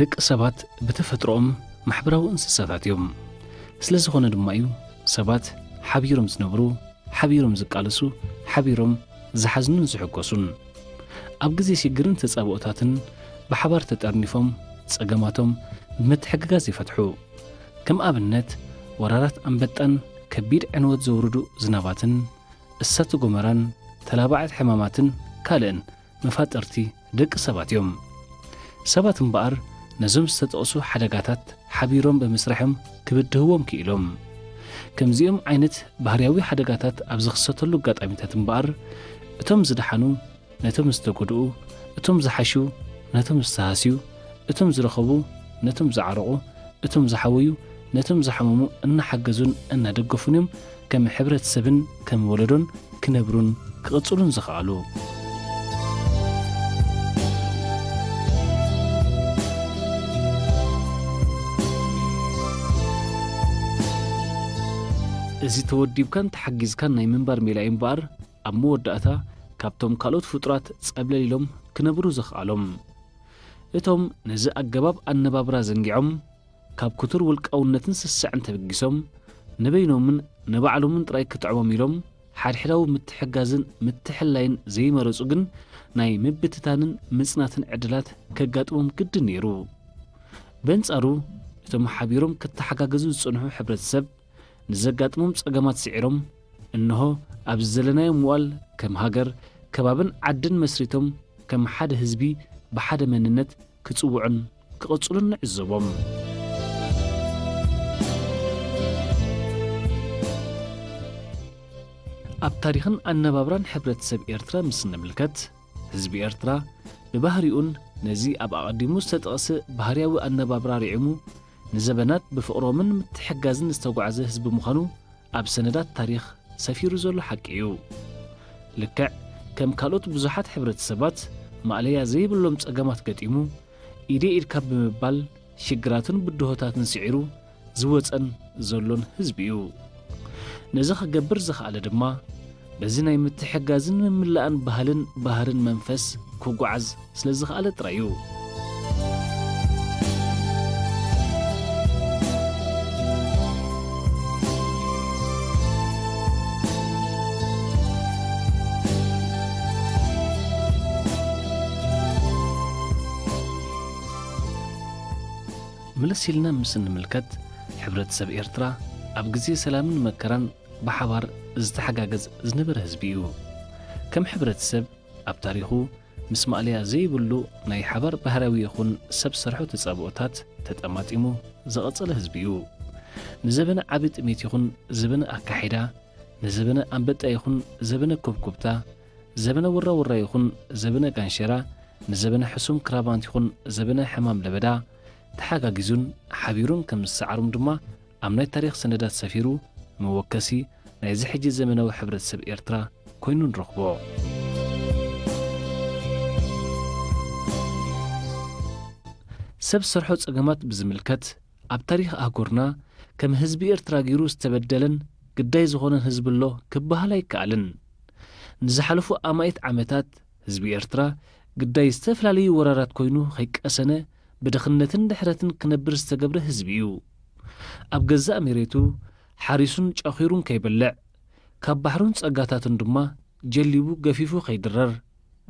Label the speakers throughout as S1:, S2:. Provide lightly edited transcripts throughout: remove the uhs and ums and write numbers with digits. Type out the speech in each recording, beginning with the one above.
S1: ደቂ ሰባት ብተፈጥሮኦም ማሕበራዊ እንስሳታት እዮም። ስለዝኾነ ድማ እዩ ሰባት ሓቢሮም ዝነብሩ፣ ሓቢሮም ዝቃለሱ፣ ሓቢሮም ዝሓዝኑን ዝሕጎሱን። ኣብ ግዜ ሽግርን ተጻብኦታትን ብሓባር ተጠርኒፎም ጸገማቶም ብምትሕግጋዝ ይፈትሑ። ከም ኣብነት ወራራት ኣንበጣን ከቢድ ዕንወት ዘውርዱ ዝናባትን እሳተ ጎመራን ተላባዕት ሕማማትን ካልእን መፋጠርቲ ደቂ ሰባት እዮም። ሰባት እምበኣር ነዞም ዝተጠቕሱ ሓደጋታት ሓቢሮም ብምስራሖም ክብድህዎም ክኢሎም። ከምዚኦም ዓይነት ባህርያዊ ሓደጋታት ኣብ ዝኽሰተሉ ኣጋጣሚታት እምበኣር እቶም ዝደሓኑ ነቶም ዝተጐድኡ፣ እቶም ዝሓሹ ነቶም ዝተሃስዩ፣ እቶም ዝረኸቡ ነቶም ዝዓረቑ፣ እቶም ዝሓወዩ ነቶም ዝሓመሙ እናሓገዙን እናደገፉን እዮም ከም ሕብረተሰብን ከም ወለዶን ክነብሩን ክቕጽሉን ዝኽኣሉ። እዚ ተወዲብካን ተሓጊዝካን ናይ ምንባር ሜላኢ እምበኣር ኣብ መወዳእታ ካብቶም ካልኦት ፍጡራት ጸብለሊሎም ክነብሩ ዝኽኣሎም። እቶም ነዚ ኣገባብ ኣነባብራ ዘንጊዖም ካብ ክቱር ውልቃውነትን ስስዕን ተበጊሶም ንበይኖምን ንባዕሎምን ጥራይ ክጥዕሞም ኢሎም ሓድሕዳዊ ምትሕጋዝን ምትሕላይን ዘይመረጹ ግን ናይ ምብትታንን ምጽናትን ዕድላት ከጋጥሞም ግድን ነይሩ። በንጻሩ እቶም ሓቢሮም ክተሓጋገዙ ዝጽንሑ ሕብረተሰብ ንዘጋጥሞም ጸገማት ስዒሮም እንሆ ኣብ ዘለናዮ ምዋል ከም ሃገር ከባብን ዓድን መስሪቶም ከም ሓደ ህዝቢ ብሓደ መንነት ክጽውዑን ክቕጽሉን ንዕዘቦም። ኣብ ታሪኽን ኣነባብራን ሕብረተሰብ ኤርትራ ምስ ንምልከት ህዝቢ ኤርትራ ብባህሪኡን ነዚ ኣብ ኣቐዲሙ ዝተጠቐሰ ባህርያዊ ኣነባብራ ሪዒሙ ንዘበናት ብፍቕሮምን ምትሕጋዝን ዝተጓዓዘ ህዝቢ ምዃኑ ኣብ ሰነዳት ታሪኽ ሰፊሩ ዘሎ ሓቂ እዩ። ልክዕ ከም ካልኦት ብዙሓት ሕብረተሰባት ማዕለያ ዘይብሎም ጸገማት ገጢሙ ኢደ ኢድካ ብምባል ሽግራትን ብድሆታትን ስዒሩ ዝወፀን ዘሎን ህዝቢ እዩ። ነዚ ክገብር ዝኽኣለ ድማ በዚ ናይ ምትሕጋዝን ምምላእን ባህልን ባህርን መንፈስ ክጓዓዝ ስለ ዝኽኣለ ጥራይ እዩ። መለሲልና ምስ ንምልከት ሕብረተሰብ ኤርትራ ኣብ ግዜ ሰላምን መከራን ብሓባር ዝተሓጋገዝ ዝነበረ ህዝቢ እዩ። ከም ሕብረተሰብ ኣብ ታሪኹ ምስ ማዕለያ ዘይብሉ ናይ ሓባር ባህራዊ ይኹን ሰብ ሰርሖ ተጻብኦታት ተጠማጢሙ ዘቐጸለ ህዝቢ እዩ። ንዘበነ ዓቢ ጥሜት ይኹን ዘበነ ኣካሒዳ፣ ንዘበነ ኣንበጣ ይኹን ዘበነ ኮብኮብታ፣ ዘበነ ውራውራ ይኹን ዘበነ ጋንሸራ፣ ንዘበነ ሕሱም ክራባንት ይኹን ዘበነ ሕማም ለበዳ ተሓጋጊዙን ሓቢሩን ከም ዝሰዓሩም ድማ ኣብ ናይ ታሪኽ ሰነዳት ሰፊሩ መወከሲ ናይዚ ሕጂ ዘመናዊ ሕብረተሰብ ኤርትራ ኮይኑ ንረኽቦ። ሰብ ሰርሖ ጸገማት ብዝምልከት ኣብ ታሪኽ ኣህጉርና ከም ህዝቢ ኤርትራ ገይሩ ዝተበደለን ግዳይ ዝኾነን ህዝቢ ኣሎ ክበሃል ኣይከኣልን። ንዝሓለፉ ኣማይት ዓመታት ህዝቢ ኤርትራ ግዳይ ዝተፈላለዩ ወራራት ኮይኑ ከይቀሰነ ብድኽነትን ድሕረትን ክነብር ዝተገብረ ህዝቢ እዩ። ኣብ ገዛእ መሬቱ ሓሪሱን ጨኺሩን ከይበልዕ ካብ ባሕሩን ጸጋታትን ድማ ጀሊቡ ገፊፉ ከይድረር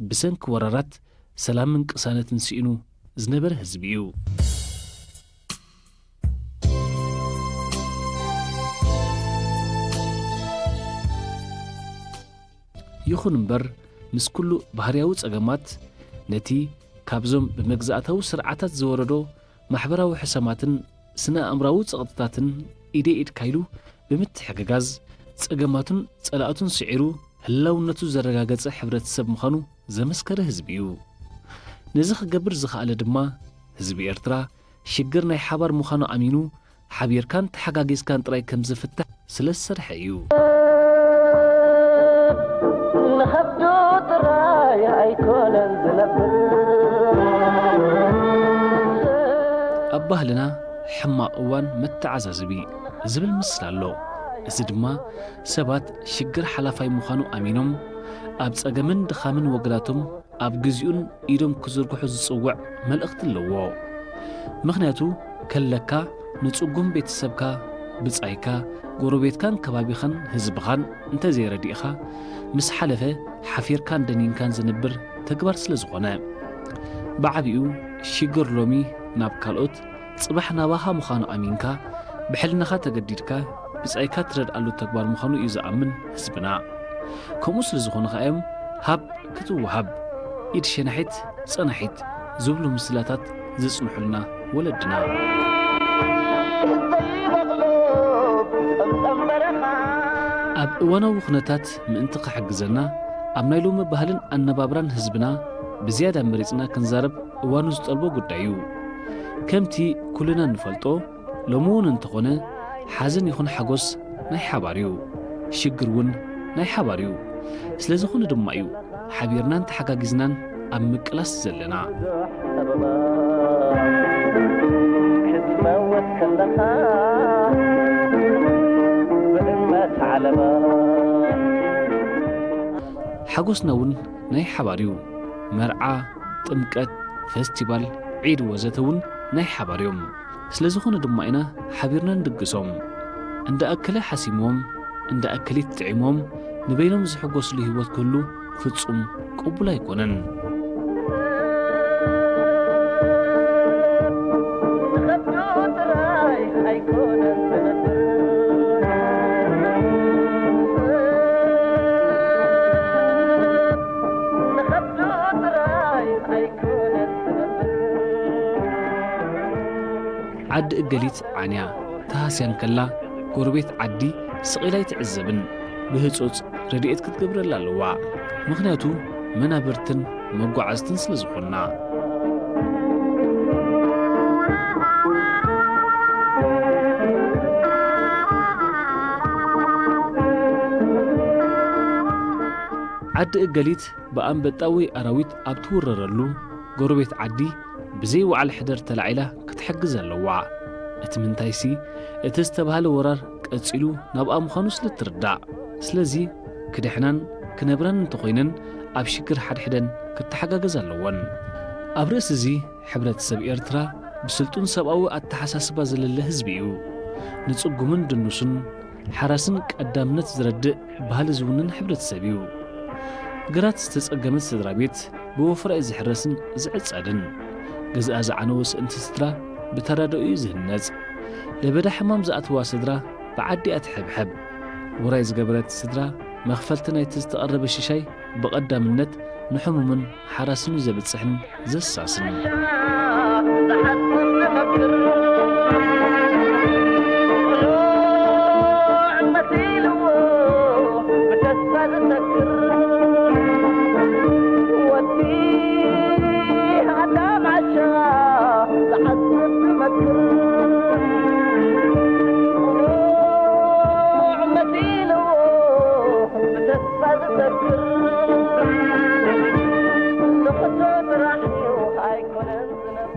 S1: ብሰንኪ ወራራት ሰላምን ቅሳነትን ስኢኑ ዝነበረ ህዝቢ እዩ። ይኹን እምበር ምስ ኩሉ ባህርያዊ ጸገማት ነቲ ካብዞም ብመግዛእታዊ ስርዓታት ዝወረዶ ማሕበራዊ ሕሰማትን ስነ ኣእምራዊ ጸቕጥታትን ኢደ ኢድ ካይሉ ብምትሕግጋዝ ጸገማቱን ጸላእቱን ስዒሩ ህላውነቱ ዘረጋገጸ ሕብረተሰብ ምዃኑ ዘመስከረ ህዝቢ እዩ። ነዚ ክገብር ዝኽኣለ ድማ ህዝቢ ኤርትራ ሽግር ናይ ሓባር ምዃኑ ኣሚኑ ሓቢርካን ተሓጋጊዝካን ጥራይ ከም ዝፍታሕ ስለ ዝሰርሐ እዩ። ንኸብዶ ጥራይ ኣይኮነን ዝነብር ኣብ ባህልና ሕማቕ እዋን መተዓዛዝቢ ዝብል ምስል ኣሎ። እዚ ድማ ሰባት ሽግር ሓላፋይ ምዃኑ ኣሚኖም ኣብ ጸገምን ድኻምን ወግዳቶም ኣብ ግዚኡን ኢዶም ክዝርግሑ ዝጽውዕ መልእኽቲ ኣለዎ። ምክንያቱ ከለካ ንጽጉም ቤተሰብካ ብጻይካ ጎረቤትካን ከባቢኻን ህዝብኻን እንተዘይረዲእኻ ምስ ሓለፈ ሓፊርካን ደኒንካን ዝንብር ተግባር ስለ ዝኾነ ብዓቢኡ ሽግር ሎሚ ናብ ካልኦት ጽባሕ ናባኻ ምዃኑ ኣሚንካ ብሕልናኻ ተገዲድካ ብጻይካ ትረድኣሉ ተግባር ምዃኑ እዩ ዝኣምን ህዝብና ከምኡ ስለ ዝኾነ ኸ እዮም ሃብ ክትውሃብ ኢድ ሸናሒት ጸናሒት ዝብሉ ምስላታት ዝጽንሑልና ወለድና ኣብ እዋናዊ ኩነታት ምእንቲ ክሕግዘና ኣብ ናይ ሎሚ ባህልን ኣነባብራን ህዝብና ብዝያዳ መሪጽና ክንዛረብ እዋኑ ዝጠልቦ ጉዳይ እዩ ከምቲ ኩልና ንፈልጦ ሎሚ እውን እንተኾነ ሓዘን ይኹን ሓጎስ ናይ ሓባር እዩ ሽግር እውን ናይ ሓባር እዩ ስለ ዝኾነ ድማ እዩ ሓቢርናን ተሓጋጊዝናን ኣብ ምቅላስ ዘለና ክትመወት ከለኻ ብእምነት ዓለባ ሓጎስና እውን ናይ ሓባር እዩ መርዓ ጥምቀት ፌስቲቫል ዒድ ወዘተ እውን ናይ ሓባር እዮም ስለ ዝኾነ ድማ ኢና ሓቢርና ንድግሶም እንደ ኣከለ ሓሲሞም እንደ ኣከሊት ጥዒሞም ንበይኖም ዝሕጎስሉ ህይወት ክህሉ ፍጹም ቅቡል ኣይኮነን ዓዲ እገሊት ዓንያ ተሃስያን ከላ ጎረቤት ዓዲ ስቒላይ ትዕዘብን ብህጹጽ ረድኤት ክትገብረላ ኣለዋ ምኽንያቱ መናብርትን መጓዓዝትን ስለ ዝኾንና ዓዲ እገሊት ብኣንበጣዊ ኣራዊት ኣብ ትውረረሉ ጎረቤት ዓዲ ብዘይ ወዓል ሕደር ተላዒላ ክትሕግዝ ኣለዋ እቲ ምንታይሲ እቲ ዝተባህለ ወራር ቀጺሉ ናብኣ ምዃኑ ስለ ትርዳእ ስለዚ ክድሕናን ክነብራን እንተኾይነን ኣብ ሽግር ሓድሕደን ክትሓጋገዝ ኣለወን ኣብ ርእሲ እዚ ሕብረተሰብ ኤርትራ ብስልጡን ሰብኣዊ ኣተሓሳስባ ዘለለ ህዝቢ እዩ ንጽጉምን ድኑስን ሓራስን ቀዳምነት ዝረድእ ባህሊ ዝውንን ሕብረተሰብ እዩ ግራት ዝተጸገመት ስድራ ቤት ብወፍራይ ዝሕረስን ዝዕጸድን ገዝኣ ዝዓነወ ስእንቲ ስድራ ብተራድኡ ዝህነጽ ለበዳ ሕማም ዝኣትዋ ስድራ ብዓዲኣ ትሕብሕብ ውራይ ዝገበረት ስድራ መኽፈልቲ ናይቲ ዝተቐረበ ሽሻይ ብቐዳምነት ንሕሙምን ሓራስን ዘብጽሕን ዘሳስን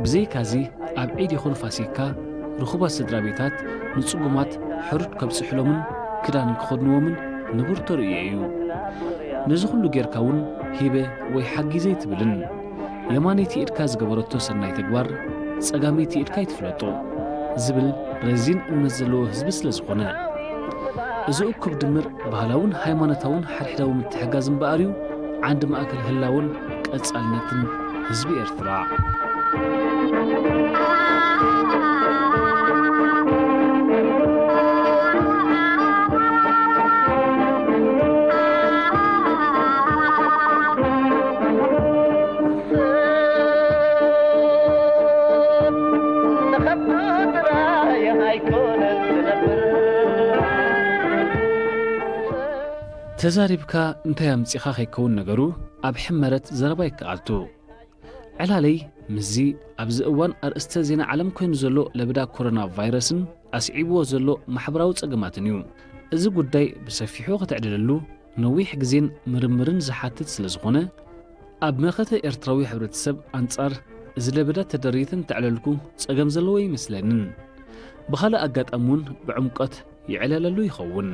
S1: ብዘይካዚ ኣብ ዒድ ይኹን ፋሲካ ርኹባት ስድራ ቤታት ንጽጉማት ሕሩድ ከብጽሕሎምን ክዳን ክኸድንዎምን ንቡር ተርእዮ እዩ ነዚ ኩሉ ጌርካ እውን ሂበ ወይ ሓጊዘ ይትብልን የማነይቲ ኢድካ ዝገበረቶ ሰናይ ተግባር ጸጋመይቲ ኢድካ ይትፍለጦ ዝብል ረዚን እምነት ዘለዎ ህዝቢ ስለ ዝኾነ እዚ እኩብ ድምር ባህላውን ሃይማኖታውን ሓድሕዳዊ ምትሕጋዝ እምበኣር እዩ ዓንዲ ማእከል ህላውን ቀጻልነትን ህዝቢ ኤርትራ ተዛሪብካ እንታይ ኣምጺኻ ኸይከውን ነገሩ ኣብ ሕመረት ዘረባ ይከኣልቱ ዕላለይ ምዚ ኣብዚ እዋን ኣርእስተ ዜና ዓለም ኮይኑ ዘሎ ለበዳ ኮሮና ቫይረስን ኣስዒብዎ ዘሎ ማሕበራዊ ጸገማትን እዩ እዚ ጉዳይ ብሰፊሑ ክትዕድለሉ ነዊሕ ግዜን ምርምርን ዝሓትት ስለ ዝኾነ ኣብ መኸተ ኤርትራዊ ሕብረተሰብ ኣንጻር እዚ ለበዳ ተደሪትን ተዕለልኩ ጸገም ዘለዎ ይመስለንን ብኻልእ ኣጋጣሚ እውን ብዕምቀት ይዕለለሉ ይኸውን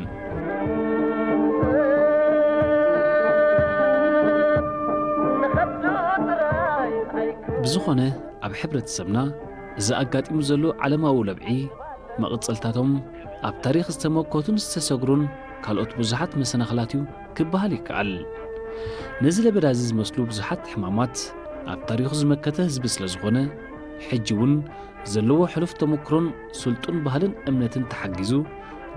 S1: ብዝኾነ ኣብ ሕብረተሰብና إذا أقاتيمو زلو علماو لبعي مقصلتاتهم أب تاريخ استموكوتون استسقرون كالوت بزحات مسنخلاتيو كبهالي كعل نزل برازيز مسلو بزحات حمامات أب تاريخ زمكته زبسل زغونه حجون زلو حلف تمكرون سلطون بهالن أمنتن تحجزو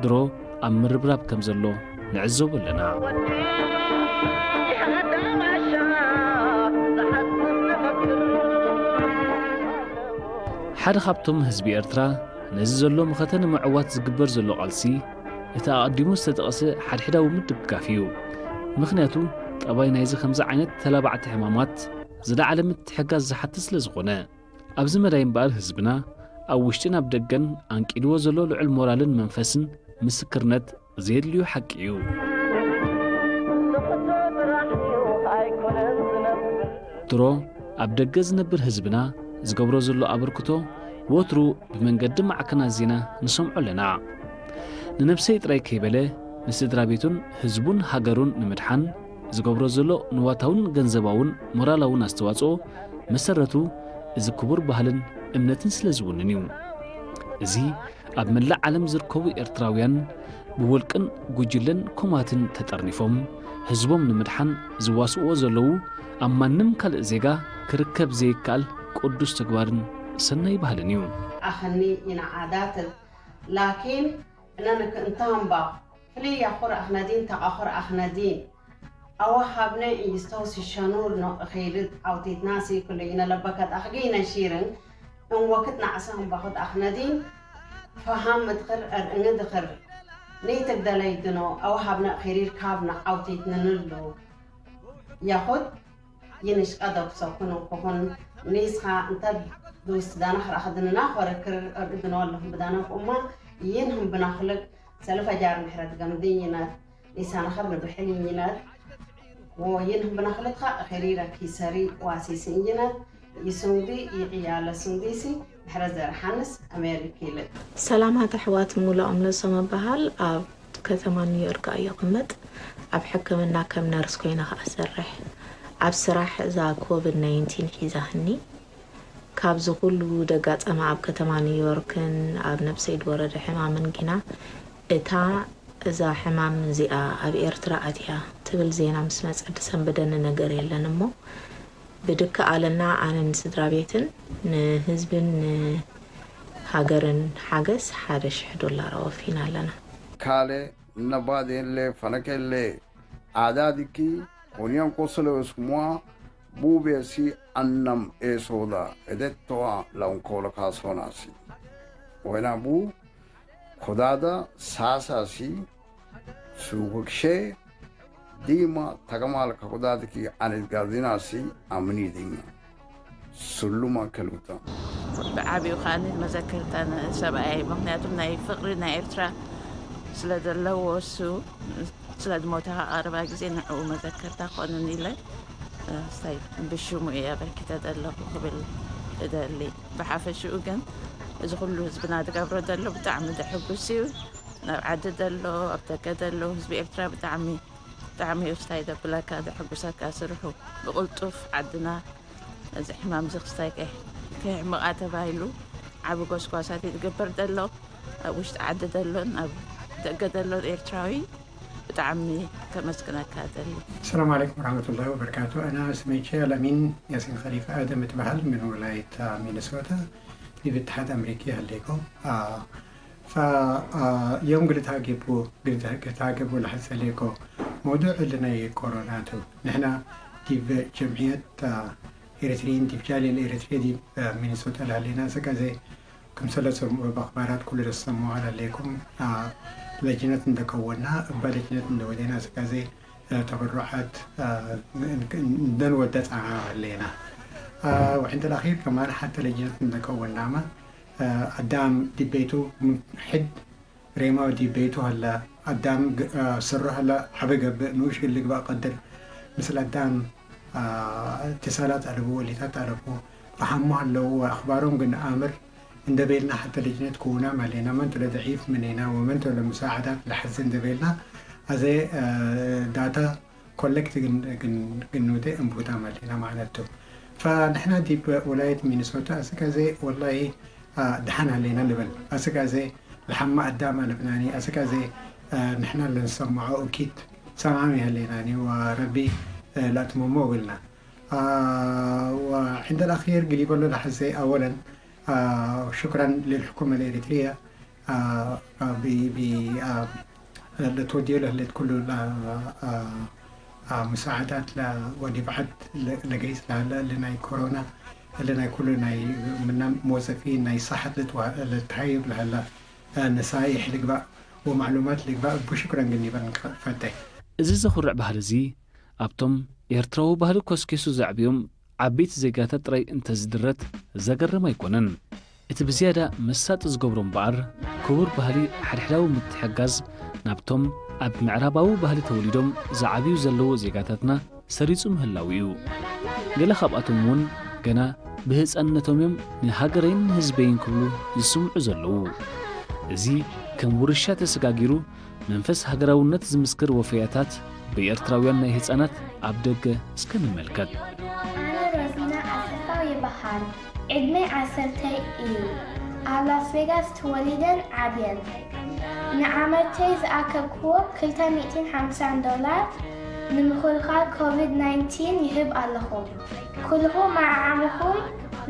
S1: درو أمر براب كم زلو نعزو لنا حد خابتم هزبي إرترا نزل زلو مختن معوات زقبر زلو قالسي إتا أقدمو استدقسي حد حدا ومدب كافيو مخنياتو طباي نايزي خمسة عينت تلابعت حمامات زدا علمت حقاز زحتس لزغونه أبز مداين بار هزبنا أو وشتنا بدقن أنكيدو زلو لعل مورالن منفسن مسكرنت زيد ليو حقيو درو أبدقز نبر هزبنا زقبرو زلو أبركتو وترو بمنقد معكنا زينا نسمعو لنا ننبسيت راي كيبله نسدرابيتون هزبون هاجرون نمدحان زقبرو زلو نواتاون جنزباون مرالاون استواصو مسرتو إذا كبر بهالن امنتن سلزوننيو إزي أب ملع عالم زركوي إرتراويان بولكن جوجلن كوماتن تترنفهم هزبهم نمدحان زواسو زلو أما نمكال زيغا كركب زيكال قدوس تقبارن سنة يبهلنيو
S2: أخني إن عادات لكن أنا كنتام با فلي يخور أخنادين تأخر أخنادين أو حبنا يستوصي الشنور خيرت أو تتناسي كلنا لبكت أخجينا شيرن إن وقتنا عساهم باخد أخنادين فهم مدخل أن دخل نيتك دليدنو أو حبنا خيرير كابنا أو تتننلو ياخد ينش قدر سوكنو كون نيسخا أنت دوست دانا خر أخذنا خوركر أردنا الله بدانا أمة ينهم بناخلك سلفا جار محرد جمدينا لسان خرنا بحلينا وينهم بناخلك خريرة كيساري واسيسينا يسوندي يعيال سونديسي محرز رحانس أمريكي لك
S3: سلام هذا حوات مولا أملا سما بهال أب كثما نيويورك أي قمت أب حكمنا كم نرس كوينا أسرح أب سراح إذا كوفيد 19 حيزهني كابزو كله دقات أما أب كثما نيويوركن أب نفسي دورة حمامن جنا إتا إذا حمام زئا أب إرتراءتها تبل زينا مسمس أدسن بدن نجري لنمو بدك علنا عن سدرابيتن نهزبن هاجرن حاجس حارش $1 وفينا لنا
S4: كاله نبادين له فنكله عاداتكي ونيان قصلو اسموا بوبيسي أنم إيسودا إدتوا لون كولا كاسوناسي وهنا بو خدادا ساساسي سوكشي ديما تكمال كخدادكي عن الجارديناسي أمني ديما سلوما كلوتا
S5: بعبي وخاني مذكرت أنا سبعي مهنياتنا فقرنا إرترا سلاد اللوسو سلاد موتها 4 جزء نحو مذكرتها قانوني له طيب بشومو يا بركة دلو قبل اللي بحافش وجن إذا كله زبنا دقابر دلو بتعمد حبسيو عدد دلو أبتك دلو زبي إرترا بتعمي وستايدا بلا كاد حبسا كاسرحو بقلطف عدنا زحمام زخستايك كي مقاتا بايلو عبو قوسقواساتي دقابر دلو وشت عدد دلو دقا دلو إرتراوي بتعمي كمسكنا كادلو.
S6: السلام عليكم ورحمة الله وبركاته. أنا اسمي شيخ أمين ياسين خليفة آدم متبهل من ولاية مينيسوتا في الاتحاد الأمريكي هليكو. يوم قلت هاجبو لحس ليكو موضوع لنا كوروناتو نحن في جمعية إريتريين تفجالي الإريتريين دي مينيسوتا لهلينا سكازي كم سلسل بأخبارات كل رسموا على ليكم لجنة تكوننا بلجنة ودينا سكازي تبرعات ودت علينا وعند الأخير كمان حتى لجنة تكوننا قدام ديبيتو حد ريما ديبيتو هلا قدام سره هلا حبقة نوش اللي بقى قدر مثل قدام اتصالات على اللي تعرفوا فهموا هلا وأخبارهم قلنا آمر اندبيلنا حتى لجنة كونا مالينا من تلا ضعيف مننا ومن تلا مساعدات لحسن اندبيلنا هذا داتا كولكت جنودة انبوتا مالينا معناته فنحن دي بولاية مينيسوتا أسكازي والله دحنا علينا لبل أسكازي لحما قدام لبناني أسكازي نحن اللي نسمعه أكيد سامعي هليناني وربي لا تمومو قلنا وعند الأخير قريب له لحظة أولا شكرا للحكومة الإريترية لتودي له لكل مساعدات ودي بعد لقيس لنا كورونا لنا كلنا من موظفين ناي صحة للتهيب لهلا نصايح لقبا ومعلومات لقبا بشكرا جنبا فتح
S1: እዚ ዘኹርዕ ባህሊ እዚ ኣብቶም ኤርትራዊ ባህሊ ኮስኪሱ ዘዕብዮም ዓበይቲ ዜጋታት ጥራይ እንተዝድረት ዘገርም ኣይኮነን እቲ ብዝያዳ መሳጢ ዝገብሮ እምበኣር ክቡር ባህሊ ሓድሕዳዊ ምትሕጋዝ ናብቶም ኣብ ምዕራባዊ ባህሊ ተወሊዶም ዝዓብዩ ዘለዎ ዜጋታትና ሰሪጹ ምህላው እዩ ገለ ካብኣቶም እውን ገና ብህፃንነቶም እዮም ንሃገረይን ህዝበይን ክብሉ ዝስምዑ ዘለዉ እዚ ከም ውርሻ ተሰጋጊሩ መንፈስ ሃገራውነት ዝምስክር ወፈያታት በኤርትራውያን ናይ ህፃናት ኣብ ደገ እስከ ንመልከት
S7: ኣነ ሮዚና ኣሰፋው ይበሃል ዕድሜ 10 እዩ ኣብ ላስ ቬጋስ ተወሊደን ዓብየን ንዓመተይ ዝኣከብክዎ $250 ንምክልኻል ኮቪድ-19 ይህብ ኣለኹም ኩልኹም ማዓዓምኹም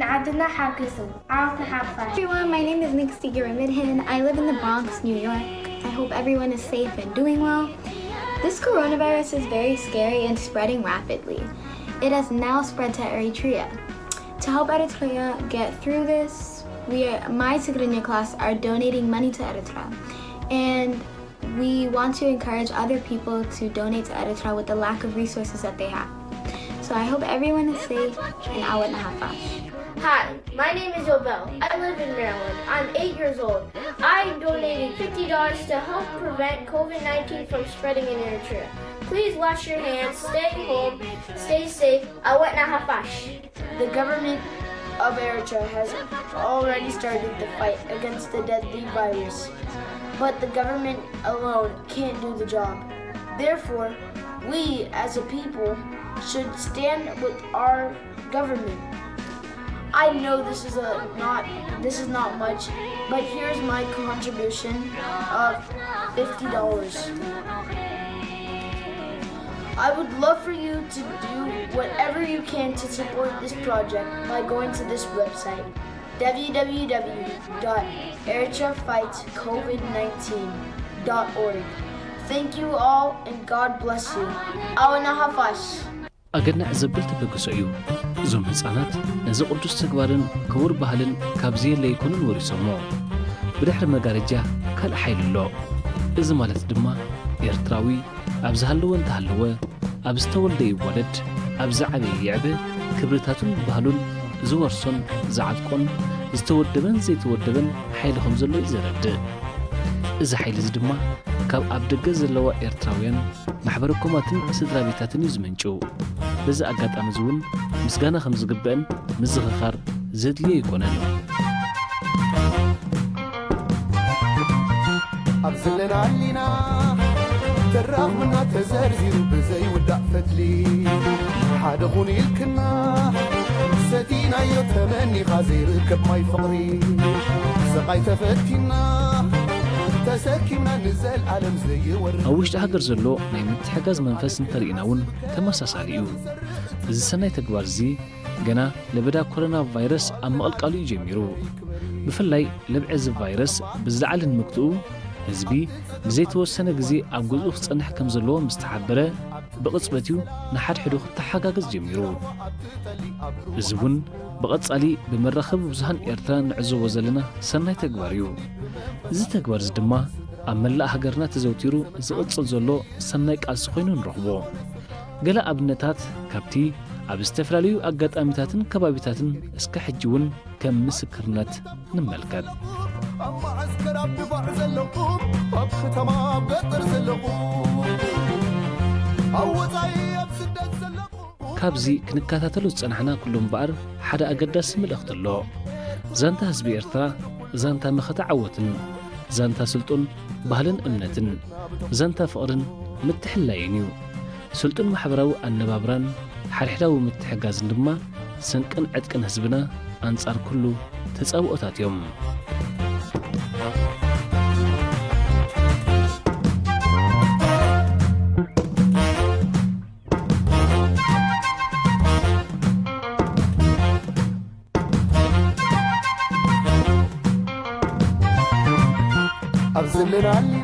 S7: نعدنا حاجزو عاوتنا حافظ.
S8: Everyone, my name is Nixie Giramidhin. I live in the Bronx, New York. I hope everyone is safe and doing well. This coronavirus is very scary and spreading rapidly. It has now spread to Eritrea. To help Eritrea get through this, my Tigrinya class are donating money to Eritrea. And we want to encourage other people to donate to Eritrea with the lack of resources that they have. So I hope everyone is safe and awatna hafash.
S7: Hi, my name is Obel. I live in Maryland. I'm 8 years old. I donated $50 to help prevent COVID-19 from spreading in Eritrea. Please wash your hands, stay home, stay safe. Awatna hafash.
S9: The government of Eritrea has already started the fight against the deadly virus. But the government alone can't do the job. Therefore, we as a people should stand with our government. I know this is not much, but here's my contribution of $50. I would love for you to do whatever you can to support this project by going to this website, www.eritreafightscovid19.org. Thank you all and God bless you. Awatna hafash.
S1: أجدنا زبل تبقسعيو زوم هسانات نزا قدوس تقبارن كور بحلن كابزي اللي يكونن ورسومو بدحر مقارجة كال حيل اللو إذا مالت دما إرتراوي أبزهالو انتهالو أبستول دي ولد أبزعبي يعبي كبرتاتون بحلون زورسون زعادكون زتودبن زيتودبن حيلهم زلو يزرد إذا حيل زدما كاب أبدقى زلو إرتراويان محبركماتن سدرابيتاتن يزمنشو بز أقاد أمزون مسقانا خمز قبان مزغخار زد لي يكونن
S10: أبزلنا علينا تراغ منا تزرزير بزي ودع فتلي حادغوني الكنا ستينا يتمني غازير كب ماي فقري سقاي تفتينا
S1: ኣብ ውሽጢ ሃገር ዘሎ ናይ ምትሕጋዝ መንፈስ እንተሪእናውን ተመሳሳሊ እዩ እዚ ሰናይ ተግባር እዚ ገና ለበዳ ኮሮና ቫይረስ ኣብ መቐልቃሉ እዩ ጀሚሩ ብፍላይ ለብዒ እዚ ቫይረስ ብዝለዓለ ንምግትኡ ህዝቢ ብዘይተወሰነ ግዜ ኣብ ገዝኡ ክጸንሕ ከም ዘለዎ ምስተሓበረ ብቕጽበት እዩ ንሓድሕዱ ክተሓጋገዝ ጀሚሩ እዚ እውን ብቐጻሊ ብመራኸቢ ብዙሃን ኤርትራ ንዕዘቦ ዘለና ሰናይ ተግባር እዩ እዚ ተግባር እዚ ድማ ኣብ መላእ ሃገርና ተዘውቲሩ ዝቕጽል ዘሎ ሰናይ ቃልሲ ኮይኑ ንረኽቦ ገለ ኣብነታት ካብቲ ኣብ ዝተፈላለዩ ኣጋጣሚታትን ከባቢታትን እስከ ሕጂ እውን ከም ምስክርነት ንምልከት
S10: ኣብ ማዕስከር ኣብ ድባዕ ዘለኹም ኣብ ከተማ ኣብ ገጠር ዘለኹም ኣብ ወፃኢ ኣብ ስደት ዘለኹም
S1: ካብዚ ክንከታተሉ ዝጸናሕና ኩሉ እምበኣር ሓደ ኣገዳሲ መልእኽቲ ኣሎ ዛንታ ህዝቢ ኤርትራ ዛንታ መኸታ ዓወትን ዛንታ ስልጡን ባህልን እምነትን ዛንታ ፍቕርን ምትሕላይን እዩ ስልጡን ማሕበራዊ ኣነባብራን ሓድሕዳዊ ምትሕጋዝን ድማ ስንቅን ዕጥቅን ህዝብና አንጻር ኩሉ ተጸብኦታት እዮም
S10: أبزلنا